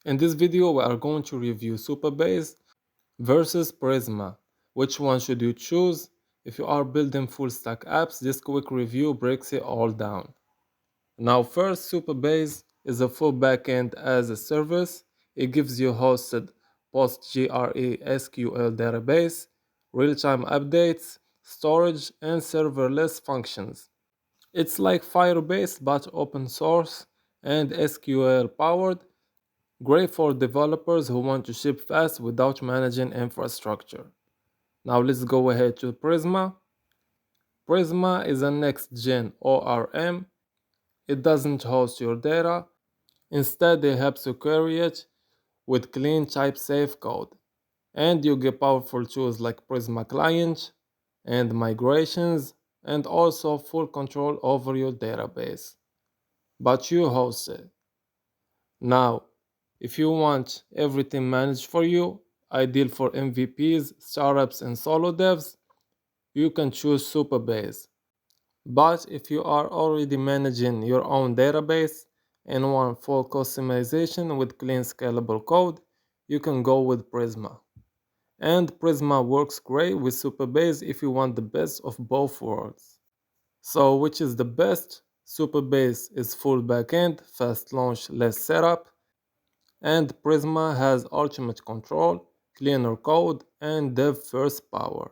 In this video, we are going to review Supabase versus Prisma. Which one should you choose? If you are building full stack apps, this quick review breaks it all down. Now first, Supabase is a full backend as a service. It gives you hosted PostgreSQL database, real-time updates, storage, and serverless functions. It's like Firebase but open source and SQL powered, great for developers who want to ship fast without managing infrastructure. Now let's go ahead to Prisma. Prisma is a next-gen ORM. It doesn't host your data. Instead, it helps you query it with clean type-safe code. And you get powerful tools like Prisma Client and migrations and also full control over your database. But you host it. Now, if you want everything managed for you, ideal for MVPs, startups, and solo devs, you can choose Supabase. But if you are already managing your own database and want full customization with clean scalable code, you can go with Prisma. And Prisma works great with Supabase if you want the best of both worlds. So which is the best? Supabase is full backend, fast launch, less setup, and Prisma has ultimate control, cleaner code, and dev first power.